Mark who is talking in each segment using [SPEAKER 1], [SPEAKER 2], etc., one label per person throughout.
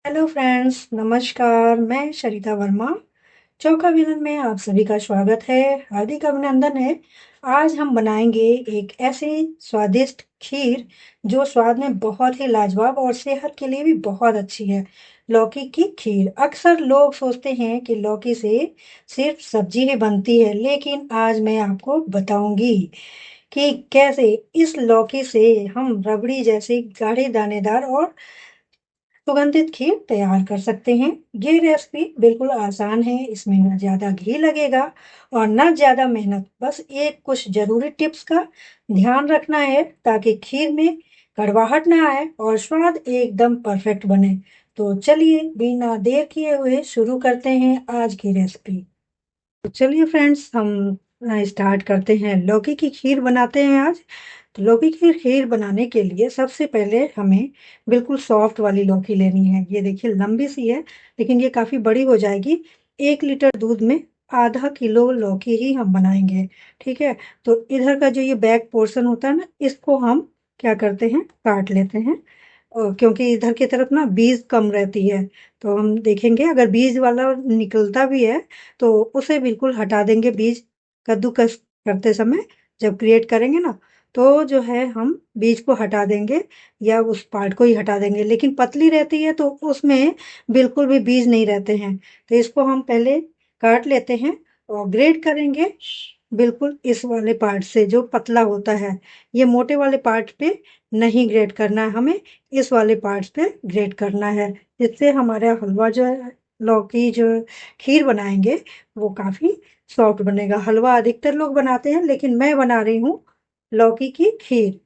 [SPEAKER 1] Hello friends, नमस्कार। मैं शरिता वर्मा, चौका विलन में आप सभी का स्वागत है। हार्दिक अभिनंदन है। आज हम बनाएंगे एक ऐसी स्वादिष्ट खीर जो स्वाद में बहुत ही लाजवाब और सेहत के लिए भी बहुत अच्छी है। लौकी की खीर। अक्सर लोग सोचते हैं कि लौकी से सिर्फ सब्जी ही बनती है, लेकिन आज मैं आपको बताऊंगी कि कैसे इस लौकी से हम रबड़ी जैसी गाढ़ी दानेदार और सुगंधित खीर तैयार कर सकते हैं। ये रेसिपी बिल्कुल आसान है, इसमें ना ज़्यादा घी लगेगा और ना ज़्यादा मेहनत। बस एक कुछ ज़रूरी टिप्स का ध्यान रखना है ताकि खीर में कड़वाहट ना आए और स्वाद एकदम परफेक्ट बने। तो चलिए बिना देर किए हुए शुरू करते हैं आज की रेसिपी। तो चलिए फ्रेंड्स, हम स्टार्ट करते हैं। लौकी की खीर बनाते हैं आज। तो लौकी की खीर बनाने के लिए सबसे पहले हमें बिल्कुल सॉफ्ट वाली लौकी लेनी है। ये देखिए लंबी सी है, लेकिन ये काफ़ी बड़ी हो जाएगी। 1 लीटर दूध में आधा किलो लौकी ही हम बनाएंगे। ठीक है। तो इधर का जो ये बैक पोर्शन होता है ना, इसको हम क्या करते हैं, काट लेते हैं। क्योंकि इधर की तरफ ना बीज कम रहती है, तो हम देखेंगे अगर बीज वाला निकलता भी है तो उसे बिल्कुल हटा देंगे। बीज कद्दूकस करते समय जब ग्रेट करेंगे ना, तो जो है हम बीज को हटा देंगे या उस पार्ट को ही हटा देंगे। लेकिन पतली रहती है तो उसमें बिल्कुल भी बीज नहीं रहते हैं। तो इसको हम पहले काट लेते हैं और ग्रेट करेंगे बिल्कुल इस वाले पार्ट से जो पतला होता है। ये मोटे वाले पार्ट पे नहीं ग्रेट करना है हमें, इस वाले पार्ट्स पे ग्रेट करना है। जिससे हमारा हलवा जो है, लौकी जो खीर बनाएंगे वो काफ़ी सॉफ्ट बनेगा। हलवा अधिकतर लोग बनाते हैं, लेकिन मैं बना रही हूँ लौकी की खीर।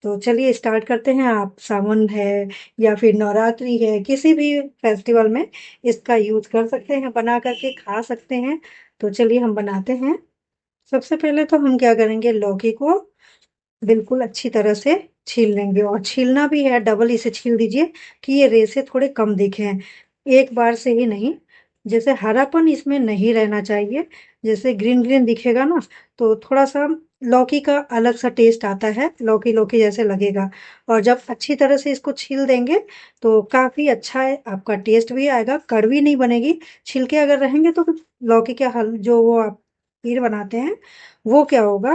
[SPEAKER 1] तो चलिए स्टार्ट करते हैं। आप सावन है या फिर नवरात्रि है, किसी भी फेस्टिवल में इसका यूज कर सकते हैं, बना करके खा सकते हैं। तो चलिए हम बनाते हैं। सबसे पहले तो हम क्या करेंगे, लौकी को बिल्कुल अच्छी तरह से छील लेंगे। और छीलना भी है, डबल इसे छील दीजिए कि ये रेसे थोड़े कम दिखें, एक बार से ही नहीं। जैसे हरापन इसमें नहीं रहना चाहिए। जैसे ग्रीन ग्रीन दिखेगा ना, तो थोड़ा सा लौकी का अलग सा टेस्ट आता है, लौकी लौकी जैसे लगेगा। और जब अच्छी तरह से इसको छील देंगे तो काफ़ी अच्छा है, आपका टेस्ट भी आएगा, कड़वी नहीं बनेगी। छिलके अगर रहेंगे तो लौकी के हल जो वो आप खीर बनाते हैं, वो क्या होगा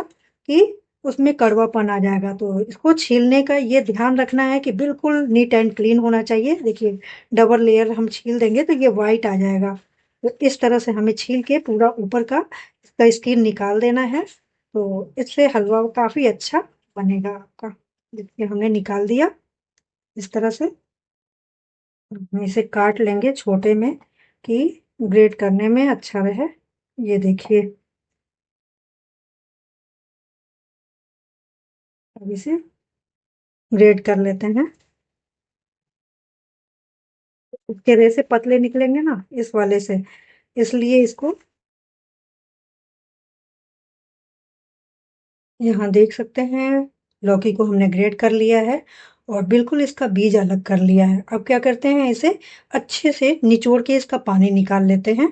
[SPEAKER 1] कि उसमें कड़वापन आ जाएगा। तो इसको छीलने का ये ध्यान रखना है कि बिल्कुल नीट एंड क्लीन होना चाहिए। देखिए डबल लेयर हम छील देंगे तो ये वाइट आ जाएगा। तो इस तरह से हमें छील के पूरा ऊपर का इसका स्किन निकाल देना है। तो इससे हलवा काफ़ी अच्छा बनेगा आपका। देखिए हमने निकाल दिया इस तरह से। हम इसे काट लेंगे छोटे में कि ग्रेट करने में अच्छा रहे। ये देखिए, अब इसे ग्रेट कर लेते हैं। इसके रेसे पतले निकलेंगे ना इस वाले से, इसलिए इसको यहाँ देख सकते हैं। लौकी को हमने ग्रेट कर लिया है और बिल्कुल इसका बीज अलग कर लिया है। अब क्या करते हैं, इसे अच्छे से निचोड़ के इसका पानी निकाल लेते हैं।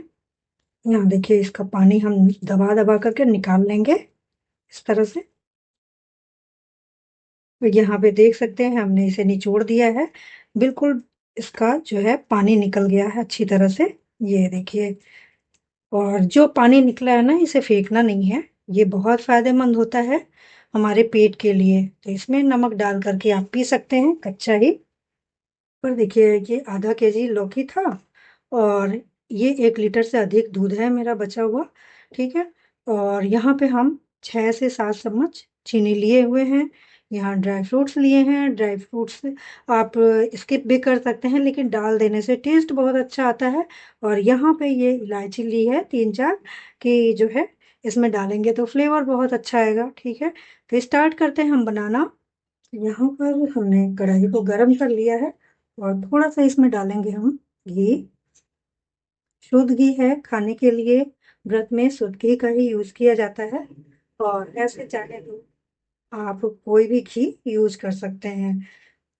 [SPEAKER 1] यहाँ देखिए इसका पानी हम दबा दबा करके निकाल लेंगे इस तरह से। तो यहाँ पे देख सकते हैं हमने इसे निचोड़ दिया है। बिल्कुल इसका जो है पानी निकल गया है अच्छी तरह से। ये देखिए, और जो पानी निकला है ना, इसे फेंकना नहीं है। ये बहुत फायदेमंद होता है हमारे पेट के लिए। तो इसमें नमक डाल करके आप पी सकते हैं कच्चा ही। पर देखिए ये आधा केजी लौकी था और ये 1 लीटर से अधिक दूध है मेरा बचा हुआ। ठीक है। और यहाँ पे हम 6 से 7 चम्मच चीनी लिए हुए हैं। यहाँ ड्राई फ्रूट्स लिए हैं। ड्राई फ्रूट्स आप स्किप भी कर सकते हैं, लेकिन डाल देने से टेस्ट बहुत अच्छा आता है। और यहाँ पे ये इलायची ली है 3-4 की जो है, इसमें डालेंगे तो फ्लेवर बहुत अच्छा आएगा। ठीक है। तो स्टार्ट करते हैं हम बनाना। यहाँ पर हमने कढ़ाई को गरम कर लिया है और थोड़ा सा इसमें डालेंगे हम घी। शुद्ध घी है खाने के लिए। व्रत में शुद्ध घी का ही यूज किया जाता है। और ऐसे चाहे तो आप कोई भी घी यूज कर सकते हैं।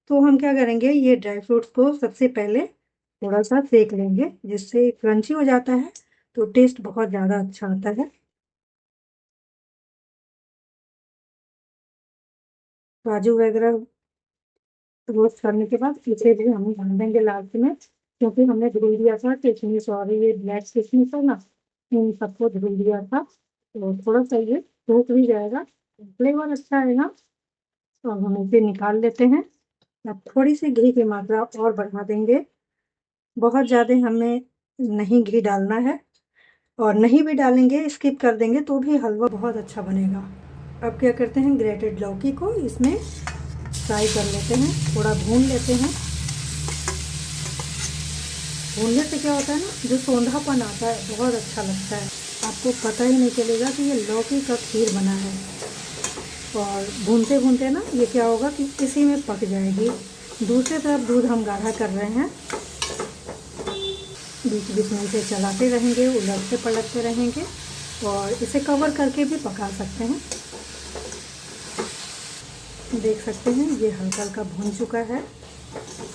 [SPEAKER 1] तो हम क्या करेंगे, ये ड्राई फ्रूट्स को सबसे पहले थोड़ा सा सेक लेंगे, जिससे क्रंची हो जाता है तो टेस्ट बहुत ज़्यादा अच्छा आता है। काजू वगैरह रोस्ट करने के बाद इसे भी हम डाल देंगे लास्ट में। क्योंकि हमने धुल दिया था किशमिश और ये ब्लैक किशमिश है ना, इन सबको धुल दिया था, तो थोड़ा सा ये सूख भी जाएगा, फ्लेवर अच्छा आएगा। तो अब हम इसे निकाल लेते हैं। अब थोड़ी सी घी की मात्रा और बढ़ा देंगे, बहुत ज़्यादा हमें नहीं घी डालना है, और नहीं भी डालेंगे, स्किप कर देंगे तो भी हलवा बहुत अच्छा बनेगा। अब क्या करते हैं, ग्रेटेड लौकी को इसमें फ्राई कर लेते हैं, थोड़ा भून लेते हैं। भूनने से क्या होता है ना, जो सोंधापन आता है बहुत अच्छा लगता है, आपको पता ही नहीं चलेगा कि ये लौकी का खीर बना है। और भूनते भूनते ना ये क्या होगा कि इसी में पक जाएगी। दूसरी तरफ दूध हम गाढ़ा कर रहे हैं, बीच बीच में इसे चलाते रहेंगे, उलटते पलटते रहेंगे, और इसे कवर करके भी पका सकते हैं। देख सकते हैं ये हल्का हल्का भून चुका है,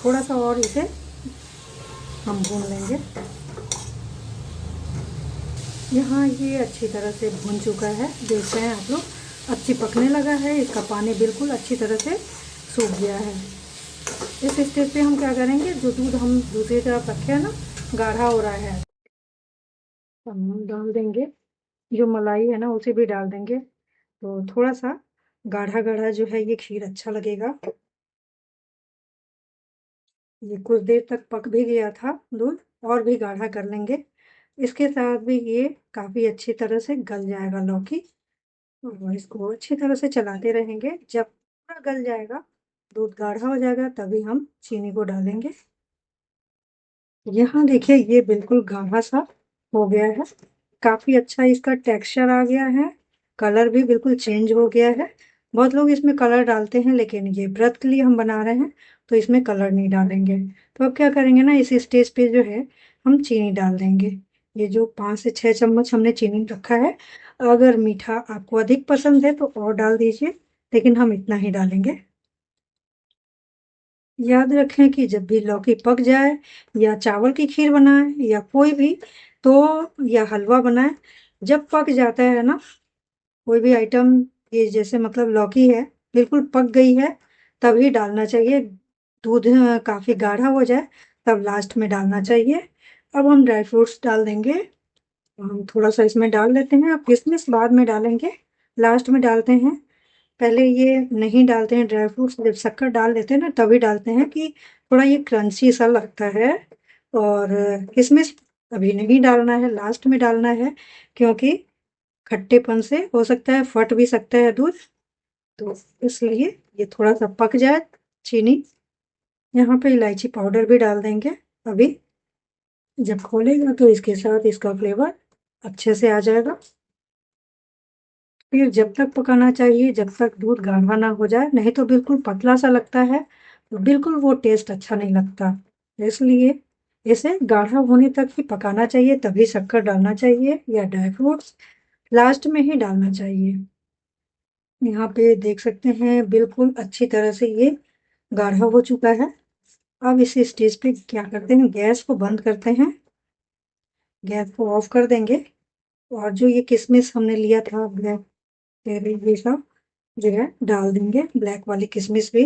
[SPEAKER 1] थोड़ा सा और इसे हम भून लेंगे। यहाँ ये अच्छी तरह से भून चुका है, देख रहे हैं आप लोग, अच्छी पकने लगा है, इसका पानी बिल्कुल अच्छी तरह से सूख गया है। इस स्टेज पे हम क्या करेंगे, जो दूध हम दूसरी तरफ रखे हैं ना, गाढ़ा हो रहा है, हम डाल देंगे, जो मलाई है ना उसे भी डाल देंगे, तो थोड़ा सा गाढ़ा गाढ़ा जो है ये खीर अच्छा लगेगा। ये कुछ देर तक पक भी गया था दूध, और भी गाढ़ा कर लेंगे, इसके साथ भी ये काफ़ी अच्छी तरह से गल जाएगा लौकी, और इसको अच्छी तरह से चलाते रहेंगे। जब पूरा गल जाएगा, दूध गाढ़ा हो जाएगा, तभी हम चीनी को डालेंगे। यहाँ देखिए ये बिल्कुल गाढ़ा सा हो गया है, काफ़ी अच्छा इसका टेक्सचर आ गया है, कलर भी बिल्कुल चेंज हो गया है। बहुत लोग इसमें कलर डालते हैं, लेकिन ये व्रत के लिए हम बना रहे हैं तो इसमें कलर नहीं डालेंगे। तो अब क्या करेंगे ना, इस स्टेज पे जो है हम चीनी डाल देंगे। ये जो 5 से 6 चम्मच हमने चीनी रखा है, अगर मीठा आपको अधिक पसंद है तो और डाल दीजिए, लेकिन हम इतना ही डालेंगे। याद रखें कि जब भी लौकी पक जाए, या चावल की खीर बनाएं या कोई भी, तो या हलवा बनाएं, जब पक जाता है ना कोई भी आइटम, ये जैसे मतलब लौकी है बिल्कुल पक गई है, तभी डालना चाहिए। दूध काफ़ी गाढ़ा हो जाए तब लास्ट में डालना चाहिए। अब हम ड्राई फ्रूट्स डाल देंगे, हम थोड़ा सा इसमें डाल लेते हैं, अब किशमिश बाद में डालेंगे, लास्ट में डालते हैं। पहले ये नहीं डालते हैं ड्राई फ्रूट्स, जब शक्कर डाल देते हैं ना तभी डालते हैं, कि थोड़ा ये क्रंची सा लगता है। और किशमिश अभी नहीं डालना है, लास्ट में डालना है, क्योंकि खट्टेपन से हो सकता है फट भी सकता है दूध, तो इसलिए ये थोड़ा सा पक जाए चीनी। यहाँ पे इलायची पाउडर भी डाल देंगे अभी, जब खोलेगा तो इसके साथ इसका फ्लेवर अच्छे से आ जाएगा। फिर जब तक पकाना चाहिए जब तक दूध गाढ़ा ना हो जाए, नहीं तो बिल्कुल पतला सा लगता है, तो बिल्कुल वो टेस्ट अच्छा नहीं लगता। इसलिए इसे गाढ़ा होने तक ही पकाना चाहिए, तभी शक्कर डालना चाहिए या ड्राई फ्रूट्स लास्ट में ही डालना चाहिए। यहाँ पे देख सकते हैं बिल्कुल अच्छी तरह से ये गाढ़ा हो चुका है। अब इस स्टेज पे क्या करते हैं, गैस को बंद करते हैं, गैस को ऑफ कर देंगे, और जो ये किशमिश हमने लिया था ब्लैक, ये सब जो है डाल देंगे, ब्लैक वाली किशमिश भी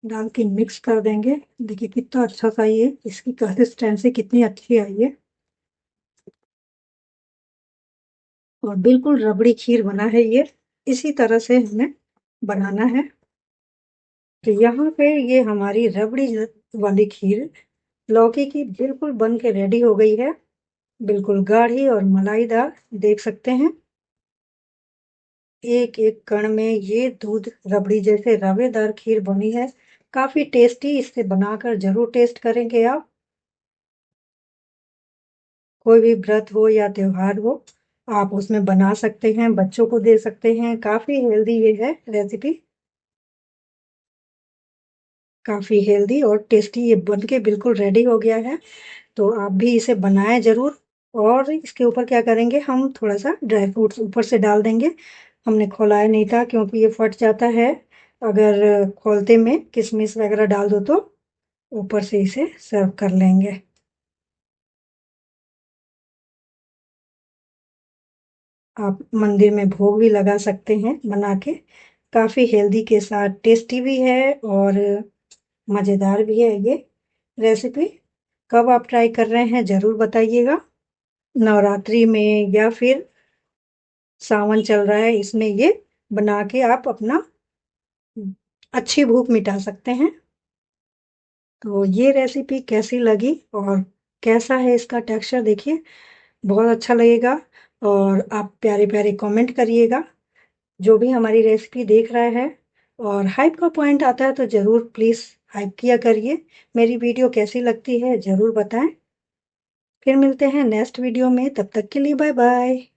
[SPEAKER 1] डाल के मिक्स कर देंगे। देखिए कितना अच्छा सा ये इसकी कंसिस्टेंसी कितनी अच्छी आई है, और बिल्कुल रबड़ी खीर बना है ये, इसी तरह से हमें बनाना है। तो यहाँ पे ये हमारी रबड़ी वाली खीर लौकी की बिल्कुल बन के रेडी हो गई है, बिल्कुल गाढ़ी और मलाईदार, देख सकते हैं एक एक कण में ये दूध रबड़ी जैसे रवेदार खीर बनी है, काफी टेस्टी। इसे बनाकर जरूर टेस्ट करेंगे आप, कोई भी व्रत हो या त्योहार हो आप उसमें बना सकते हैं, बच्चों को दे सकते हैं, काफी हेल्दी ये है रेसिपी, काफी हेल्दी और टेस्टी ये बन के बिल्कुल रेडी हो गया है। तो आप भी इसे बनाएं जरूर, और इसके ऊपर क्या करेंगे, हम थोड़ा सा ड्राई फ्रूट्स ऊपर से डाल देंगे। हमने खोलाया नहीं था क्योंकि ये फट जाता है अगर खोलते में किशमिश वगैरह डाल दो, तो ऊपर से इसे सर्व कर लेंगे। आप मंदिर में भोग भी लगा सकते हैं बना के, काफ़ी हेल्दी के साथ टेस्टी भी है और मज़ेदार भी है ये। रेसिपी कब आप ट्राई कर रहे हैं ज़रूर बताइएगा। नवरात्रि में या फिर सावन चल रहा है, इसमें ये बना के आप अपना अच्छी भूख मिटा सकते हैं। तो ये रेसिपी कैसी लगी और कैसा है इसका टेक्सचर देखिए, बहुत अच्छा लगेगा। और आप प्यारे-प्यारे कमेंट करिएगा, जो भी हमारी रेसिपी देख रहा है। और हाइप का पॉइंट आता है तो ज़रूर प्लीज़ हाइप किया करिए। मेरी वीडियो कैसी लगती है ज़रूर बताएँ। फिर मिलते हैं नेक्स्ट वीडियो में, तब तक के लिए बाय बाय।